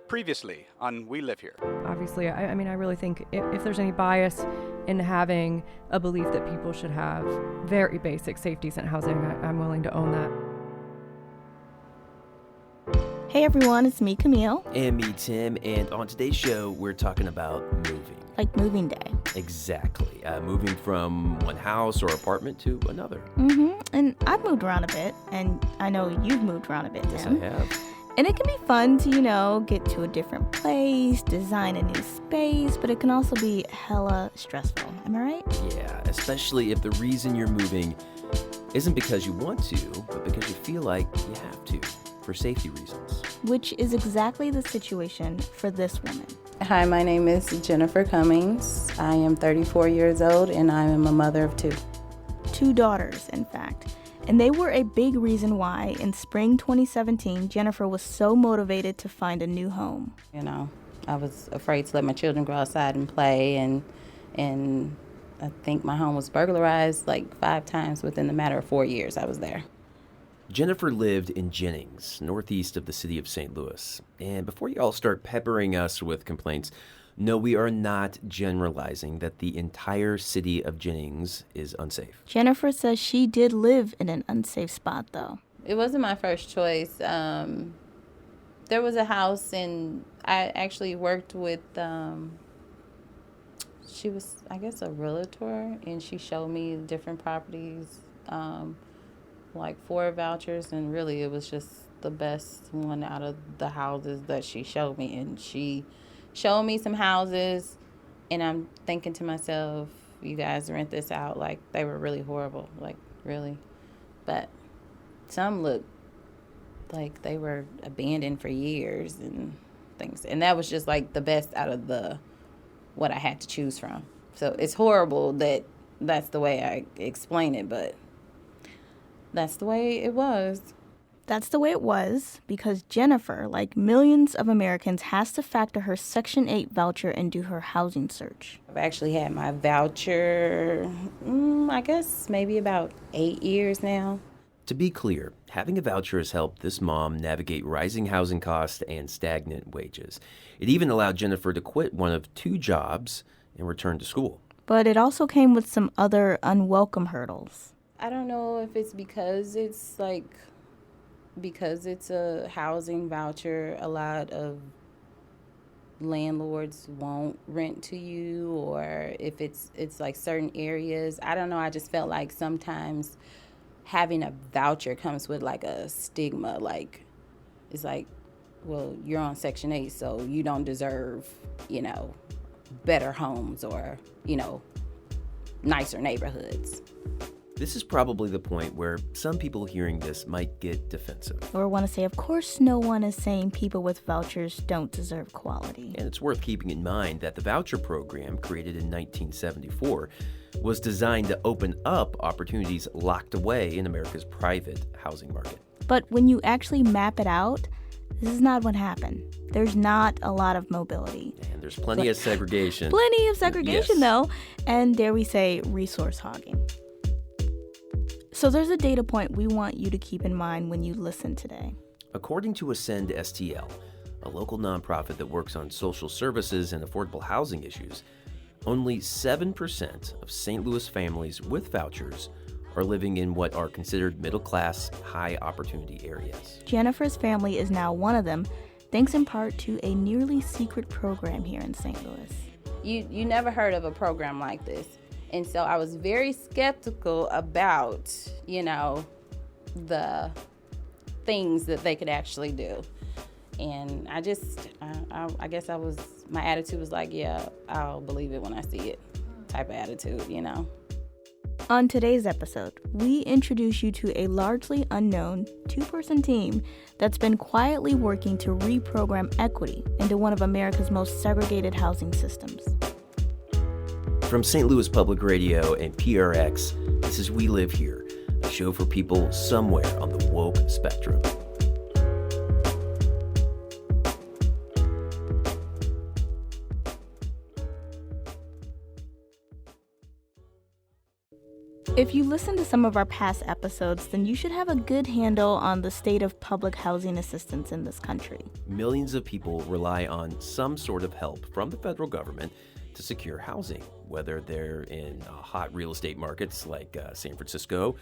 Previously on We Live Here. Obviously, I mean, I really think if there's any bias in having a belief that people should have very basic safety and housing, I'm willing to own that. Hey everyone, it's me, Camille. And me, Tim. And on today's show, we're talking about moving. Like moving day. Exactly. Moving from one house or apartment to another. And I've moved around a bit, and I know you've moved around a bit, Tim. Yes, I have. And it can be fun to, get to a different place, design a new space, but it can also be hella stressful. Am I right? Yeah, especially if the reason you're moving isn't because you want to, but because you feel like you have to, for safety reasons. Which is exactly the situation for this woman. Hi, my name is Jennifer Cummings. I am 34 years old, and I am a mother of two. 2 daughters, in fact. And they were a big reason why, in spring 2017, Jennifer was so motivated to find a new home. I was afraid to let my children go outside and play, and I think my home was burglarized like 5 times within the matter of 4 years I was there. Jennifer lived in Jennings, northeast of the city of St. Louis. And before you all start peppering us with complaints, no, we are not generalizing that the entire city of Jennings is unsafe. Jennifer says she did live in an unsafe spot, though. It wasn't my first choice. There was a house, and I actually worked with, she was, I guess, a realtor, and she showed me different properties, like 4 vouchers, and really it was just the best one out of the houses that she showed me. And she showed me some houses, and I'm thinking to myself, you guys rent this out, like they were really horrible, like really. But some looked like they were abandoned for years and things, and that was just like the best out of what I had to choose from. So it's horrible that that's the way I explain it, but that's the way it was. That's the way it was because Jennifer, like millions of Americans, has to factor her Section 8 voucher into her housing search. I've actually had my voucher, I guess maybe about 8 years now. To be clear, having a voucher has helped this mom navigate rising housing costs and stagnant wages. It even allowed Jennifer to quit one of 2 jobs and return to school. But it also came with some other unwelcome hurdles. I don't know if it's because it's a housing voucher, a lot of landlords won't rent to you, or if it's like certain areas. I don't know. I just felt like sometimes having a voucher comes with like a stigma, like it's like, well, you're on Section 8, so you don't deserve, better homes or, nicer neighborhoods. This is probably the point where some people hearing this might get defensive. Or want to say, of course, no one is saying people with vouchers don't deserve quality. And it's worth keeping in mind that the voucher program, created in 1974, was designed to open up opportunities locked away in America's private housing market. But when you actually map it out, this is not what happened. There's not a lot of mobility. And there's plenty of segregation. Plenty of segregation, yes. Though. And dare we say, resource hogging. So there's a data point we want you to keep in mind when you listen today. According to Ascend STL, a local nonprofit that works on social services and affordable housing issues, only 7% of St. Louis families with vouchers are living in what are considered middle-class, high-opportunity areas. Jennifer's family is now one of them, thanks in part to a nearly secret program here in St. Louis. You never heard of a program like this. And so I was very skeptical about, the things that they could actually do. And I guess my attitude was like, yeah, I'll believe it when I see it type of attitude, On today's episode, we introduce you to a largely unknown 2-person team that's been quietly working to reprogram equity into one of America's most segregated housing systems. From St. Louis Public Radio and PRX, this is We Live Here, a show for people somewhere on the woke spectrum. If you listen to some of our past episodes, then you should have a good handle on the state of public housing assistance in this country. Millions of people rely on some sort of help from the federal government to secure housing, whether they're in hot real estate markets like San Francisco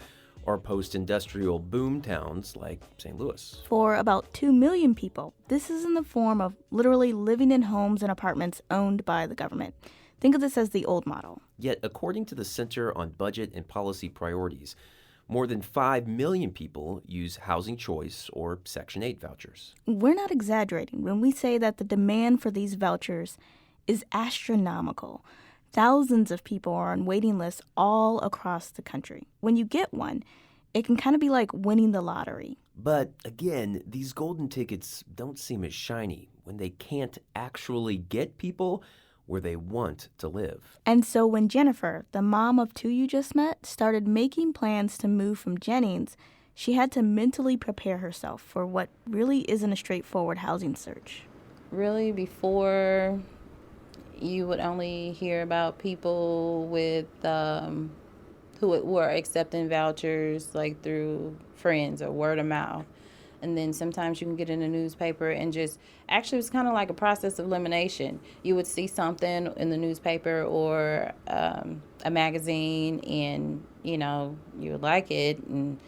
or post-industrial boom towns like St. Louis. For about 2 million people, this is in the form of literally living in homes and apartments owned by the government. Think of this as the old model. Yet, according to the Center on Budget and Policy Priorities, more than 5 million people use housing choice or Section 8 vouchers. We're not exaggerating when we say that the demand for these vouchers is astronomical. Thousands of people are on waiting lists all across the country. When you get one, it can kind of be like winning the lottery. But again, these golden tickets don't seem as shiny when they can't actually get people where they want to live. And so when Jennifer, the mom of 2 you just met, started making plans to move from Jennings, she had to mentally prepare herself for what really isn't a straightforward housing search. Really, before, you would only hear about people with who were accepting vouchers like through friends or word of mouth. And then sometimes you can get in the newspaper and just, actually it's kind of like a process of elimination. You would see something in the newspaper or a magazine and, you would like it. And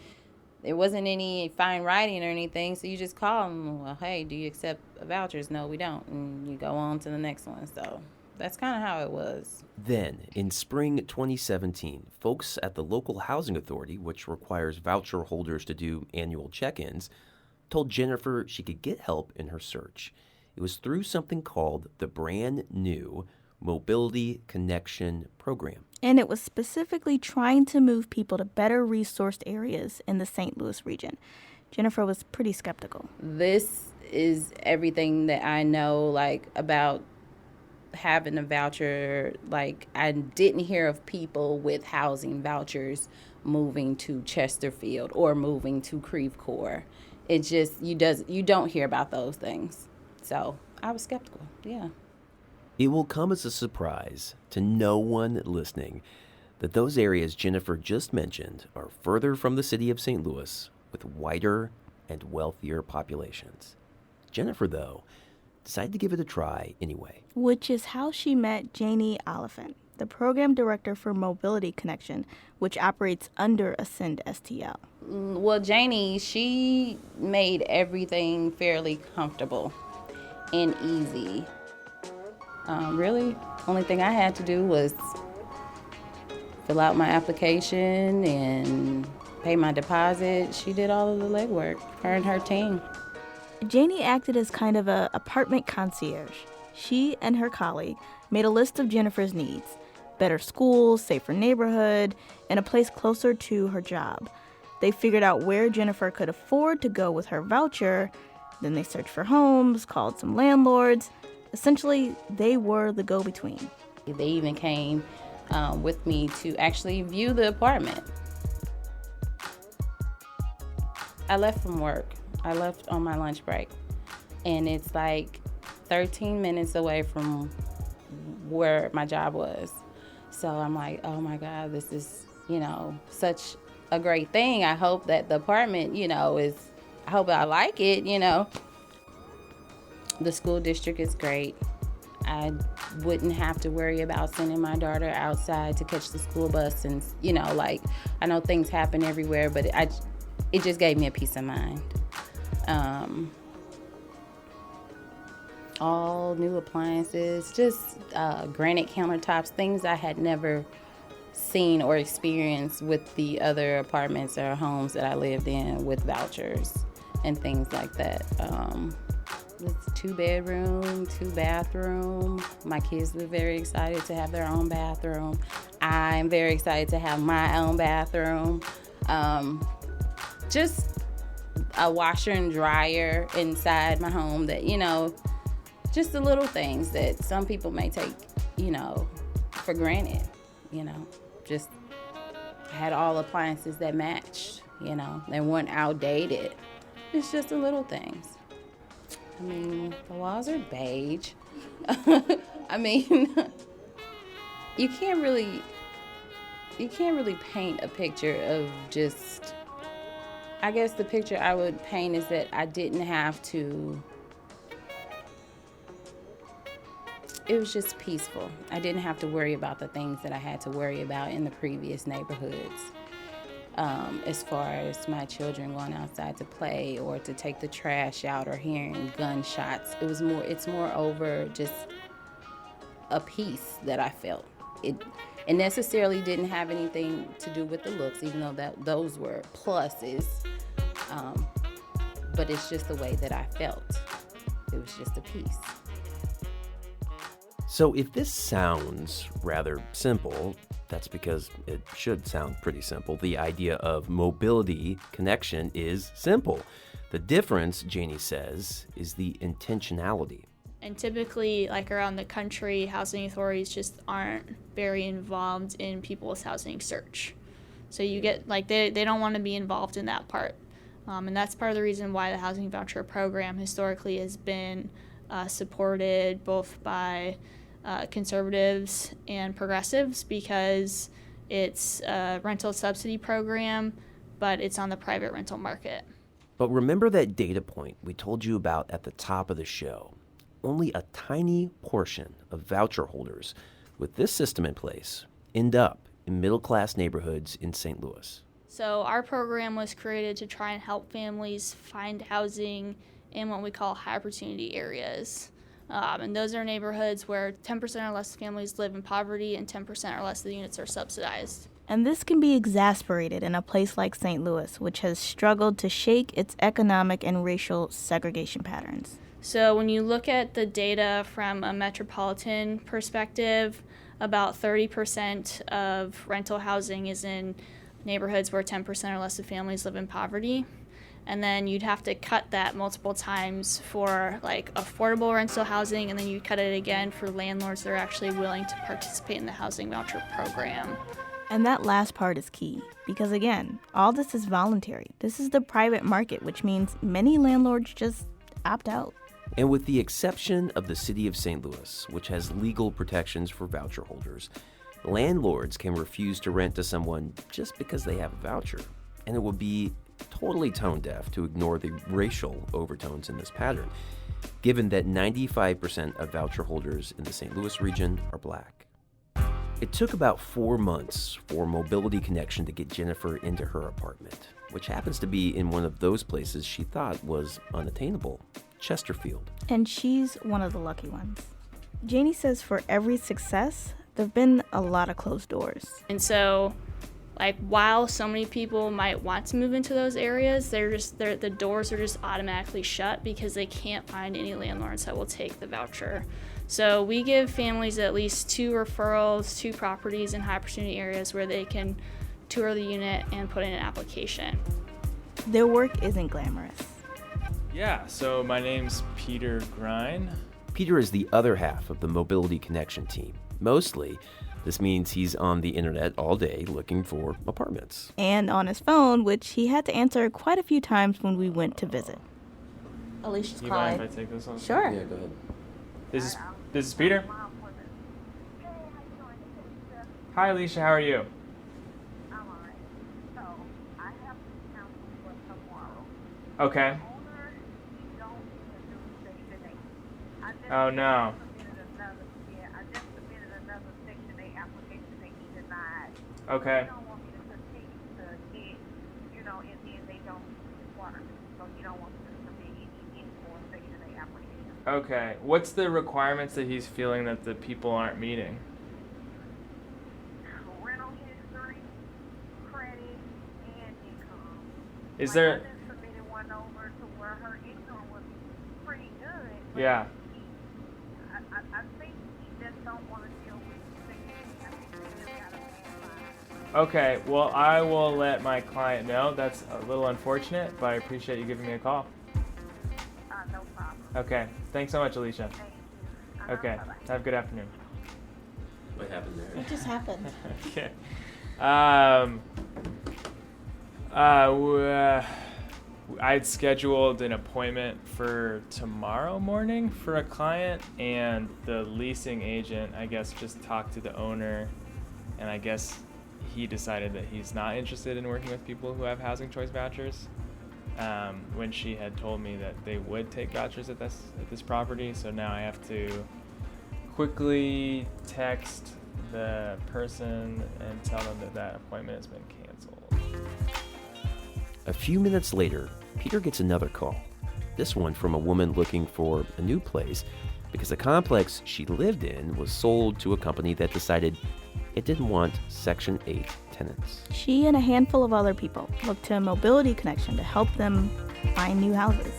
there wasn't any fine writing or anything, so you just call them, well, hey, do you accept vouchers? No, we don't. And you go on to the next one. So that's kind of how it was. Then, in spring 2017, folks at the local housing authority, which requires voucher holders to do annual check-ins, told Jennifer she could get help in her search. It was through something called the brand new Mobility Connection Program. And it was specifically trying to move people to better resourced areas in the St. Louis region. Jennifer was pretty skeptical. This is everything that I know, about having a voucher. I didn't hear of people with housing vouchers moving to Chesterfield or moving to Creve Coeur. It just, you don't hear about those things. So I was skeptical, yeah. It will come as a surprise to no one listening that those areas Jennifer just mentioned are further from the city of St. Louis with whiter and wealthier populations. Jennifer, though, decided to give it a try anyway. Which is how she met Janie Oliphant, the program director for Mobility Connection, which operates under Ascend STL. Well, Janie, she made everything fairly comfortable and easy. Really, only thing I had to do was fill out my application and pay my deposit. She did all of the legwork, her and her team. Janie acted as kind of a apartment concierge. She and her colleague made a list of Jennifer's needs: better schools, safer neighborhood, and a place closer to her job. They figured out where Jennifer could afford to go with her voucher. Then they searched for homes, called some landlords. Essentially, they were the go-between. They even came with me to actually view the apartment. I left from work. I left on my lunch break. And it's 13 minutes away from where my job was. So I'm like, oh my God, this is, such a great thing. I hope that the apartment, I hope I like it, The school district is great. I wouldn't have to worry about sending my daughter outside to catch the school bus. And, I know things happen everywhere, but it just gave me a peace of mind. All new appliances, just granite countertops, things I had never seen or experienced with the other apartments or homes that I lived in with vouchers and things like that. It's 2-bedroom, 2-bathroom. My kids were very excited to have their own bathroom. I'm very excited to have my own bathroom. Just a washer and dryer inside my home that, just the little things that some people may take, for granted, Just had all appliances that matched, they weren't outdated. It's just the little things. The walls are beige. You can't really you can't really paint a picture of just, I guess the picture I would paint is that I didn't have to, it was just peaceful. I didn't have to worry about the things that I had to worry about in the previous neighborhoods. As far as my children going outside to play or to take the trash out or hearing gunshots. It's more over just a peace that I felt. It necessarily didn't have anything to do with the looks, even though those were pluses. But it's just the way that I felt. It was just a peace. So if this sounds rather simple, that's because it should sound pretty simple. The idea of mobility connection is simple. The difference, Janie says, is the intentionality. And typically, like around the country, housing authorities just aren't very involved in people's housing search. So you get, like, they don't want to be involved in that part. And that's part of the reason why the housing voucher program historically has been supported both by conservatives and progressives, because it's a rental subsidy program, but it's on the private rental market. But remember that data point we told you about at the top of the show. Only a tiny portion of voucher holders with this system in place end up in middle-class neighborhoods in St. Louis. So our program was created to try and help families find housing in what we call high opportunity areas. And those are neighborhoods where 10% or less families live in poverty and 10% or less of the units are subsidized. And this can be exasperated in a place like St. Louis, which has struggled to shake its economic and racial segregation patterns. So when you look at the data from a metropolitan perspective, about 30% of rental housing is in neighborhoods where 10% or less of families live in poverty. And then you'd have to cut that multiple times for like affordable rental housing, and then you cut it again for landlords that are actually willing to participate in the housing voucher program. And that last part is key, because again, all this is voluntary. This is the private market, which means many landlords just opt out. And with the exception of the city of St. Louis, which has legal protections for voucher holders, landlords can refuse to rent to someone just because they have a voucher. And it would be totally tone deaf to ignore the racial overtones in this pattern, given that 95% of voucher holders in the St. Louis region are black. It took about 4 months for Mobility Connection to get Jennifer into her apartment, which happens to be in one of those places she thought was unattainable, Chesterfield. And she's one of the lucky ones. Janie says for every success, there have been a lot of closed doors. And so, like, while so many people might want to move into those areas, the doors are just automatically shut because they can't find any landlords that will take the voucher. So we give families at least 2 referrals, 2 properties in high opportunity areas where they can tour the unit and put in an application. Their work isn't glamorous. Yeah, so my name's Peter Grine. Peter is the other half of the Mobility Connection team. Mostly, this means he's on the internet all day looking for apartments. And on his phone, which he had to answer quite a few times when we went to visit. Alicia's You calling. mind if I take this one? Sure. Yeah, go ahead. This is Peter. Hi, Alicia. How are you? Okay. Oh no. Okay. Okay. What's the requirements that he's feeling that the people aren't meeting? Rental history, credit, and income. Is there? I just submitted one over to where her income was pretty good. But Yeah. I think he just don't want to deal with things. I think he just got to fine. Okay. Well, I will let my client know. That's a little unfortunate, but I appreciate you giving me a call. No problem. Okay. Thanks so much, Alicia. Thank you. Okay. Bye-bye. Have a good afternoon. What happened there? It just happened. Okay. I'd scheduled an appointment for tomorrow morning for a client, and the leasing agent, I guess, just talked to the owner, and I guess he decided that he's not interested in working with people who have housing choice vouchers, when she had told me that they would take vouchers at this property. So now I have to quickly text the person and tell them that appointment has been canceled. A few minutes later, Peter gets another call. This one from a woman looking for a new place because the complex she lived in was sold to a company that decided it didn't want Section 8 tenants. She and a handful of other people looked to Mobility Connection to help them find new houses.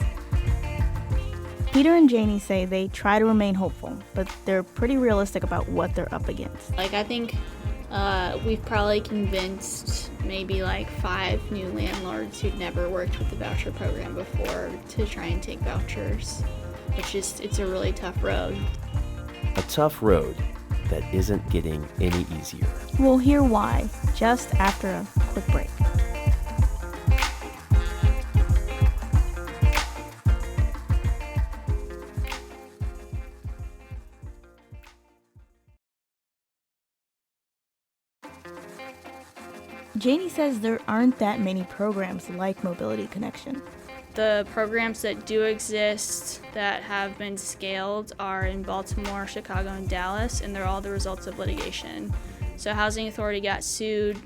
Peter and Janie say they try to remain hopeful, but they're pretty realistic about what they're up against. Like, I think we've probably convinced maybe like 5 new landlords who'd never worked with the voucher program before to try and take vouchers. It's a really tough road. A tough road that isn't getting any easier. We'll hear why just after a quick break. Janie says there aren't that many programs like Mobility Connection. The programs that do exist that have been scaled are in Baltimore, Chicago, and Dallas, and they're all the results of litigation. So Housing Authority got sued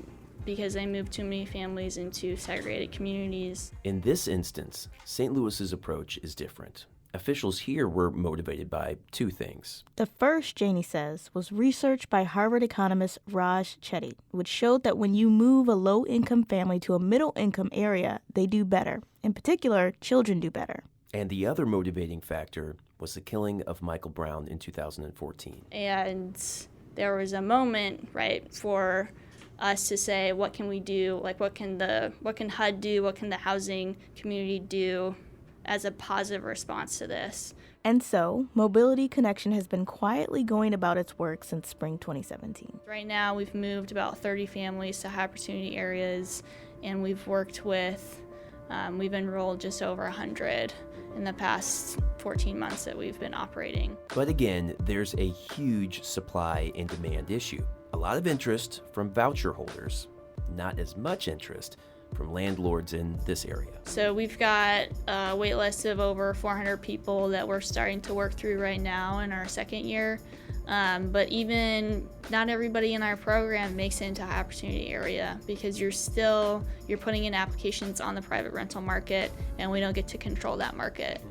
because they moved too many families into segregated communities. In this instance, St. Louis's approach is different. Officials here were motivated by 2 things. The first, Janie says, was research by Harvard economist Raj Chetty, which showed that when you move a low-income family to a middle-income area, they do better. In particular, children do better. And the other motivating factor was the killing of Michael Brown in 2014. And there was a moment, right, for us to say, what can we do? Like, what can HUD do? What can the housing community do as a positive response to this? And so, Mobility Connection has been quietly going about its work since spring 2017. Right now, we've moved about 30 families to high opportunity areas, and we've enrolled just over 100 in the past 14 months that we've been operating. But again, there's a huge supply and demand issue. A lot of interest from voucher holders, not as much interest from landlords in this area. So we've got a wait list of over 400 people that we're starting to work through right now in our second year. But even not everybody in our program makes it into high opportunity area because you're putting in applications on the private rental market, and we don't get to control that market.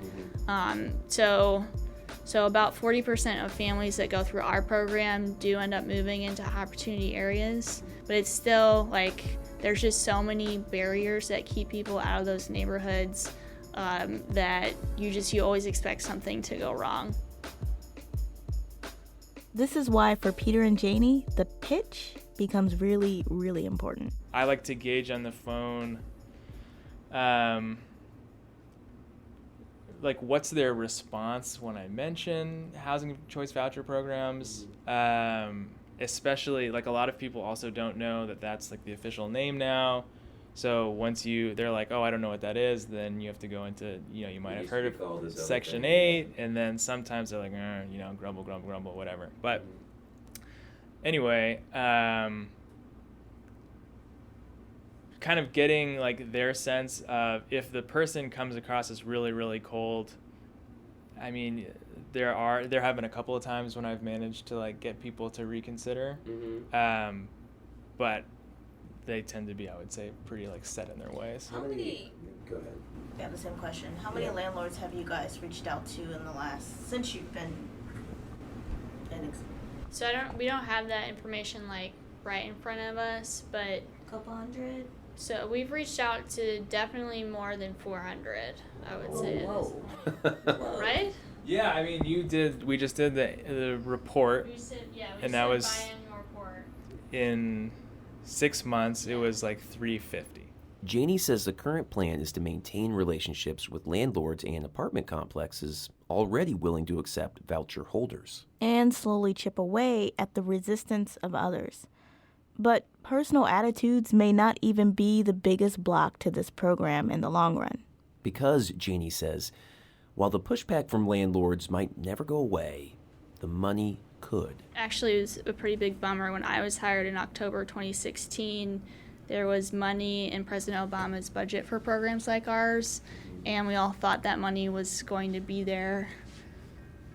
So about 40% of families that go through our program do end up moving into high opportunity areas, but it's still like there's just so many barriers that keep people out of those neighborhoods that you always expect something to go wrong. This is why for Peter and Janie, the pitch becomes really, really important. I like to gauge on the phone, like what's their response when I mention housing choice voucher programs. Especially like a lot of people also don't know that that's like the official name now. So once they're like, oh, I don't know what that is, then you have to go into, you might have heard of Section 8, and then sometimes they're like, grumble, whatever. But anyway, kind of getting like their sense of if the person comes across as really, really cold. I mean, there have been a couple of times when I've managed to like get people to reconsider, but they tend to be, I would say, pretty like set in their ways. Go ahead. Yeah, the same question. How many landlords have you guys reached out to since you've been in? So we don't have that information like right in front of us, but A couple hundred. So we've reached out to definitely more than 400, I would say. Whoa. Right? Yeah, I mean, we just did the report. And that was biannual report. In 6 months, it was like 350. Janie says the current plan is to maintain relationships with landlords and apartment complexes already willing to accept voucher holders. And slowly chip away at the resistance of others. But personal attitudes may not even be the biggest block to this program in the long run. Because, Janie says, while the pushback from landlords might never go away, the money could. Actually, it was a pretty big bummer. When I was hired in October 2016, there was money in President Obama's budget for programs like ours, and we all thought that money was going to be there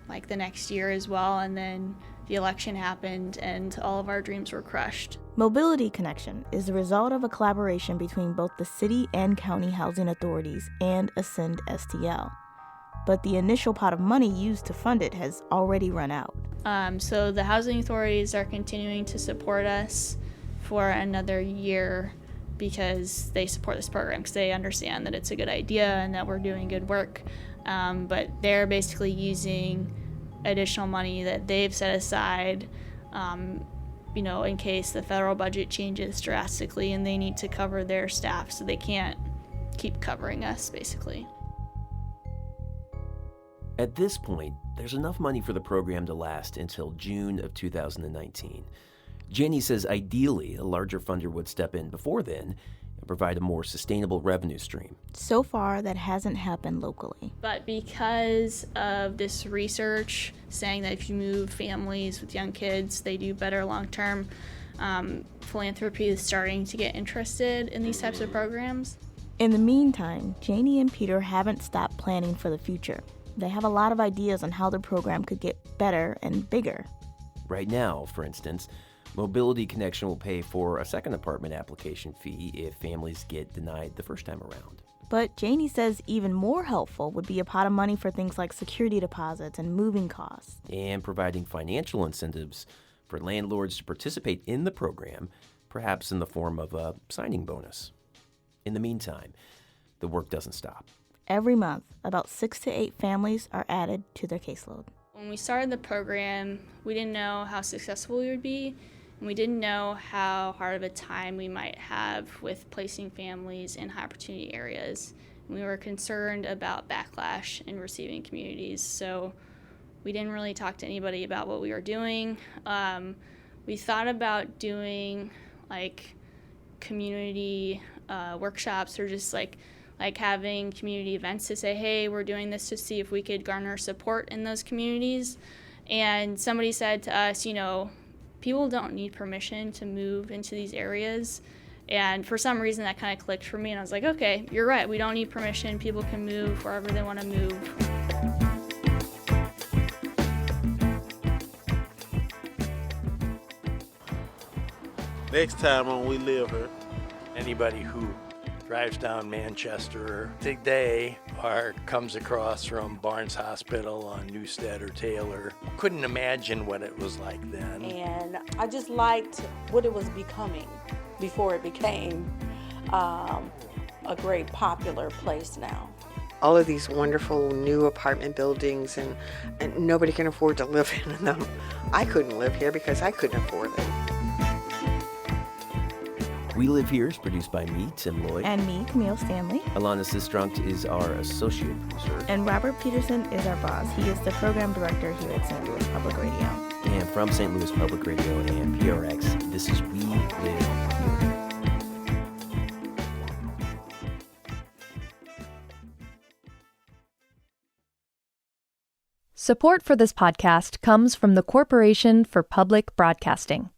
like the next year as well, and then the election happened and all of our dreams were crushed. Mobility Connection is the result of a collaboration between both the city and county housing authorities and Ascend STL. But the initial pot of money used to fund it has already run out. So the housing authorities are continuing to support us for another year because they support this program, because they understand that it's a good idea and that we're doing good work. But they're basically using additional money that they've set aside, in case the federal budget changes drastically and they need to cover their staff, so they can't keep covering us, basically. At this point, there's enough money for the program to last until June of 2019. Janie says ideally a larger funder would step in before then and provide a more sustainable revenue stream. So far, that hasn't happened locally. But because of this research saying that if you move families with young kids, they do better long term, philanthropy is starting to get interested in these types of programs. In the meantime, Janie and Peter haven't stopped planning for the future. They have a lot of ideas on how the program could get better and bigger. Right now, for instance, Mobility Connection will pay for a second apartment application fee if families get denied the first time around. But Janie says even more helpful would be a pot of money for things like security deposits and moving costs. And providing financial incentives for landlords to participate in the program, perhaps in the form of a signing bonus. In the meantime, the work doesn't stop. Every month, about 6 to 8 families are added to their caseload. When we started the program, we didn't know how successful we would be, and we didn't know how hard of a time we might have with placing families in high opportunity areas. And we were concerned about backlash in receiving communities, so we didn't really talk to anybody about what we were doing. We thought about doing like community workshops, or just like having community events to say, hey, we're doing this to see if we could garner support in those communities. And somebody said to us, people don't need permission to move into these areas. And for some reason that kind of clicked for me, and I was like, okay, you're right, we don't need permission. People can move wherever they want to move. Next time on We Live Here, anybody who drives down Manchester today or comes across from Barnes Hospital on Newstead or Taylor couldn't imagine what it was like then. And I just liked what it was becoming before it became a great popular place now. All of these wonderful new apartment buildings, and nobody can afford to live in them. I couldn't live here because I couldn't afford it. We Live Here is produced by me, Tim Lloyd. And me, Camille Stanley. Alana Sistrunk is our associate producer. And Robert Peterson is our boss. He is the program director here at St. Louis Public Radio. And from St. Louis Public Radio and PRX, this is We Live Here. Support for this podcast comes from the Corporation for Public Broadcasting.